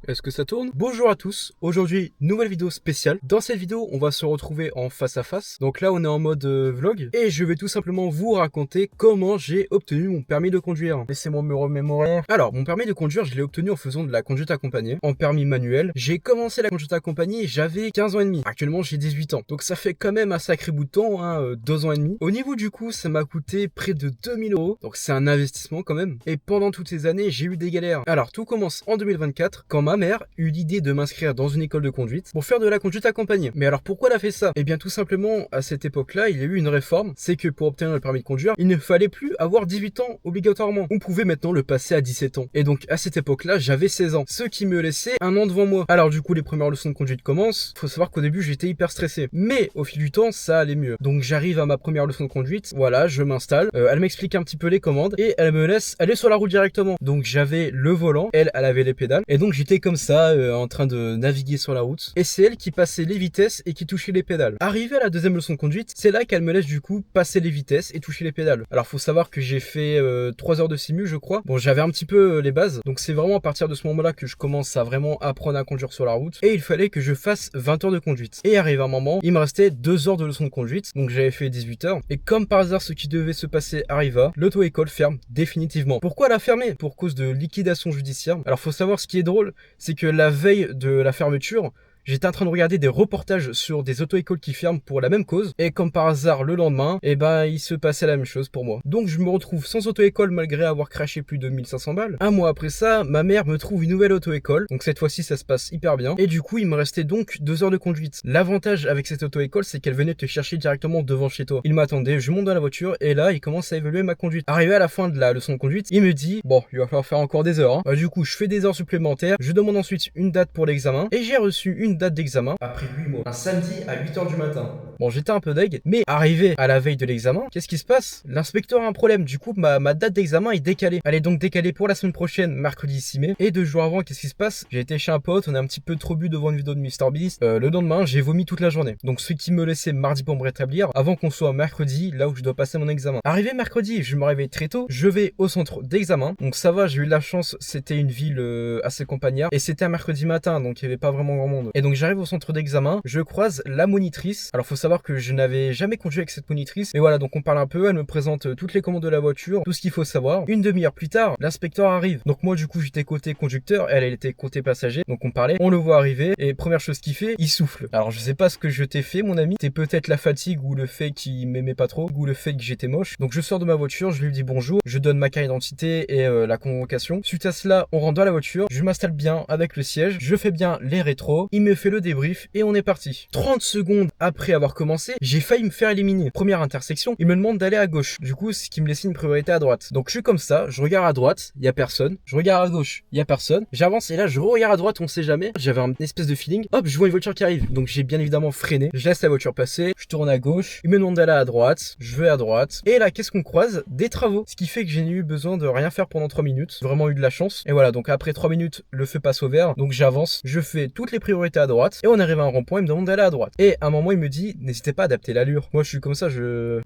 Est-ce que ça tourne? Bonjour à tous, aujourd'hui nouvelle vidéo spéciale. Dans cette vidéo on va se retrouver en face à face. Donc là on est en mode vlog et je vais tout simplement vous raconter comment j'ai obtenu mon permis de conduire. Laissez-moi me remémorer. Alors mon permis de conduire je l'ai obtenu en faisant de la conduite accompagnée, en permis manuel. J'ai commencé la conduite accompagnée, j'avais 15 ans et demi. Actuellement j'ai 18 ans. Donc ça fait quand même un sacré bout de temps, 2 ans et demi. Au niveau du coup ça m'a coûté près de 2000 euros. Donc c'est un investissement quand même. Et pendant toutes ces années j'ai eu des galères. Alors tout commence en 2024 quand ma mère eut l'idée de m'inscrire dans une école de conduite pour faire de la conduite accompagnée. Mais alors pourquoi elle a fait ça? Eh bien tout simplement à cette époque-là il y a eu une réforme, c'est que pour obtenir le permis de conduire il ne fallait plus avoir 18 ans obligatoirement. On pouvait maintenant le passer à 17 ans. Et donc à cette époque-là j'avais 16 ans, ce qui me laissait un an devant moi. Alors du coup les premières leçons de conduite commencent. Faut savoir qu'au début j'étais hyper stressé, mais au fil du temps ça allait mieux. Donc j'arrive à ma première leçon de conduite, voilà, je m'installe, elle m'explique un petit peu les commandes et elle me laisse aller sur la route directement. Donc j'avais le volant, elle avait les pédales et donc j'étais comme ça en train de naviguer sur la route et c'est elle qui passait les vitesses et qui touchait les pédales. Arrivé à la deuxième leçon de conduite, c'est là qu'elle me laisse du coup passer les vitesses et toucher les pédales. Alors faut savoir que j'ai fait 3 heures de simu je crois. Bon j'avais un petit peu les bases, donc c'est vraiment à partir de ce moment là que je commence à vraiment apprendre à conduire sur la route et il fallait que je fasse 20 heures de conduite. Et arrive un moment, il me restait 2 heures de leçon de conduite, donc j'avais fait 18 heures et comme par hasard ce qui devait se passer arriva, l'auto-école ferme définitivement. Pourquoi elle a fermé? Pour cause de liquidation judiciaire. Alors faut savoir ce qui est drôle, c'est que la veille de la fermeture, j'étais en train de regarder des reportages sur des auto-écoles qui ferment pour la même cause. Et comme par hasard, le lendemain, eh ben, il se passait la même chose pour moi. Donc, je me retrouve sans auto-école malgré avoir craché plus de 1500 balles. Un mois après ça, ma mère me trouve une nouvelle auto-école. Donc, cette fois-ci, ça se passe hyper bien. Et du coup, il me restait donc 2 heures de conduite. L'avantage avec cette auto-école, c'est qu'elle venait te chercher directement devant chez toi. Il m'attendait, je monte dans la voiture et là, il commence à évaluer ma conduite. Arrivé à la fin de la leçon de conduite, il me dit, bon, il va falloir faire encore des heures, hein. Bah, du coup, je fais des heures supplémentaires. Je demande ensuite une date pour l'examen et j'ai reçu une date d'examen après 8 mois. Un samedi à 8 heures du matin. Bon, j'étais un peu deg, mais arrivé à la veille de l'examen, qu'est-ce qui se passe? L'inspecteur a un problème. Du coup, ma date d'examen est décalée. Elle est donc décalée pour la semaine prochaine, mercredi 6 mai. Et 2 jours avant, qu'est-ce qui se passe? J'ai été chez un pote, on a un petit peu trop bu devant une vidéo de MrBeast. Le lendemain, j'ai vomi toute la journée. Donc, ce qui me laissait mardi pour me rétablir avant qu'on soit mercredi, là où je dois passer mon examen. Arrivé mercredi, je me réveille très tôt. Je vais au centre d'examen. Donc, ça va, j'ai eu de la chance. C'était une ville assez campagnarde. Et c'était un mercredi matin, donc il n'y avait pas vraiment grand monde. Et donc, j'arrive au centre d'examen, je croise la monitrice. Alors faut savoir que je n'avais jamais conduit avec cette monitrice, mais voilà, donc on parle un peu, elle me présente toutes les commandes de la voiture, tout ce qu'il faut savoir. Une demi-heure plus tard, l'inspecteur arrive. Donc moi du coup j'étais côté conducteur, elle était côté passager, donc on parlait, on le voit arriver et première chose qu'il fait, il souffle. Alors je sais pas ce que je t'ai fait mon ami, c'était peut-être la fatigue ou le fait qu'il m'aimait pas trop, ou le fait que j'étais moche. Donc je sors de ma voiture, je lui dis bonjour, je donne ma carte d'identité et la convocation. Suite à cela, on rentre dans la voiture, je m'installe bien avec le siège, je fais bien les rétros, il me fait le débrief et on est parti. 30 secondes après avoir commencé, j'ai failli me faire éliminer. Première intersection, il me demande d'aller à gauche. Du coup, ce qui me laissait une priorité à droite. Donc je suis comme ça, je regarde à droite, il y a personne. Je regarde à gauche, il y a personne. J'avance et là je regarde à droite, on sait jamais. J'avais un espèce de feeling. Hop, je vois une voiture qui arrive. Donc j'ai bien évidemment freiné. Je laisse la voiture passer, je tourne à gauche. Il me demande d'aller à droite, je vais à droite. Et là, qu'est-ce qu'on croise? Des travaux. Ce qui fait que j'ai eu besoin de rien faire pendant 3 minutes. Vraiment eu de la chance. Et voilà, donc après 3 minutes, le feu passe au vert. Donc j'avance, je fais toutes les priorités à droite. Et on arrive à un rond-point, il me demande d'aller à droite. Et à un moment, il me dit, n'hésitez pas à adapter l'allure. Moi, je suis comme ça,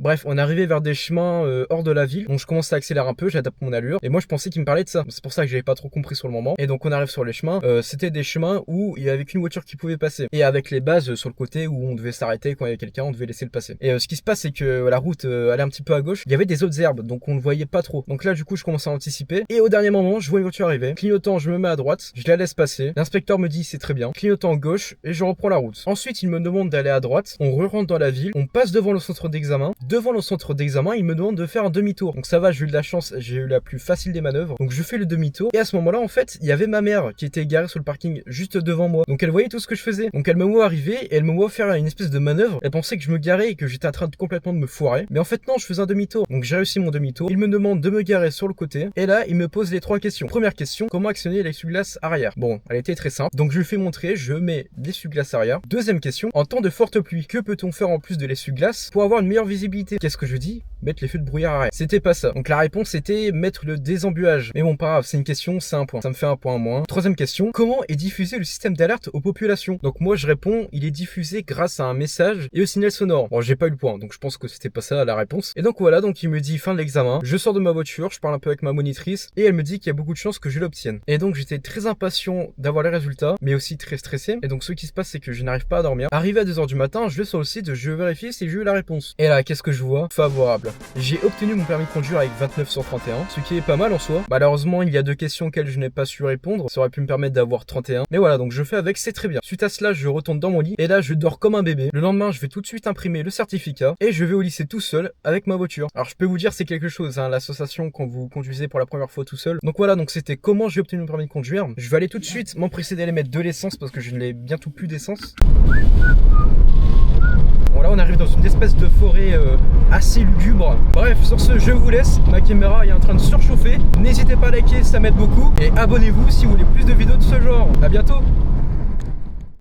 Bref, on est arrivé vers des chemins hors de la ville. Donc, je commence à accélérer un peu, j'adapte mon allure. Et moi, je pensais qu'il me parlait de ça. C'est pour ça que j'avais pas trop compris sur le moment. Et donc, on arrive sur les chemins. C'était des chemins où il y avait qu'une voiture qui pouvait passer. Et avec les bases sur le côté où on devait s'arrêter quand il y avait quelqu'un, on devait laisser le passer. Et ce qui se passe, c'est que la route allait un petit peu à gauche. Il y avait des autres herbes, donc on ne voyait pas trop. Donc là, du coup, je commence à anticiper. Et au dernier moment, je vois une voiture arriver. Clignotant, je me mets à droite. Je la laisse passer. L'inspecteur me dit, c'est très bien. Clignotant à gauche et je reprends la route. Ensuite, il me demande d'aller à droite. On re-rentre dans la ville, on passe devant le centre d'examen. Devant le centre d'examen, il me demande de faire un demi-tour. Donc ça va, j'ai eu de la chance, j'ai eu la plus facile des manœuvres. Donc je fais le demi-tour. Et à ce moment-là, en fait, il y avait ma mère qui était garée sur le parking juste devant moi. Donc elle voyait tout ce que je faisais. Donc elle me voit arriver et elle me voit faire une espèce de manœuvre. Elle pensait que je me garais et que j'étais en train de complètement de me foirer. Mais en fait, non, je faisais un demi-tour. Donc j'ai réussi mon demi-tour. Il me demande de me garer sur le côté. Et là, il me pose les 3 questions. Première question, comment actionner l'essuie-glace arrière? Bon, elle était très simple. Donc je lui fais montrer, je mets l'essuie-glace arrière. Deuxième question, en temps de forte pluie, que peut-on faire en plus de l'essuie-glace pour avoir une meilleure visibilité? Qu'est-ce que je dis? mettre les feux de brouillard arrêt. C'était pas ça. Donc la réponse était mettre le désembuage. Mais bon, pas grave, c'est une question, c'est un point. Ça me fait un point en moins. Troisième question, comment est diffusé le système d'alerte aux populations? Donc moi je réponds, il est diffusé grâce à un message et au signal sonore. Bon, j'ai pas eu le point, donc je pense que c'était pas ça la réponse. Et donc voilà, donc il me dit fin de l'examen, je sors de ma voiture, je parle un peu avec ma monitrice et elle me dit qu'il y a beaucoup de chances que je l'obtienne. Et donc j'étais très impatient d'avoir les résultats, mais aussi très stressé. Et donc ce qui se passe, c'est que je n'arrive pas à dormir. Arrivé à 2h du matin, je vais sur le site, je vérifie si j'ai eu la réponse. Et là, qu'est-ce que je vois? Favorable. J'ai obtenu mon permis de conduire avec 29 sur 31, ce qui est pas mal en soi. Malheureusement, il y a 2 questions auxquelles je n'ai pas su répondre. Ça aurait pu me permettre d'avoir 31. Mais voilà, donc je fais avec, c'est très bien. Suite à cela, je retourne dans mon lit et là, je dors comme un bébé. Le lendemain, je vais tout de suite imprimer le certificat et je vais au lycée tout seul avec ma voiture. Alors, je peux vous dire, c'est quelque chose, hein, l'association quand vous conduisez pour la première fois tout seul. Donc voilà, donc c'était comment j'ai obtenu mon permis de conduire. Je vais aller tout de suite m'empresser d'aller mettre de l'essence parce que je n'ai bientôt plus d'essence. Bon là on arrive dans une espèce de forêt assez lugubre. Bref, sur ce je vous laisse, ma caméra est en train de surchauffer. N'hésitez pas à liker, ça m'aide beaucoup. Et abonnez-vous si vous voulez plus de vidéos de ce genre. A bientôt.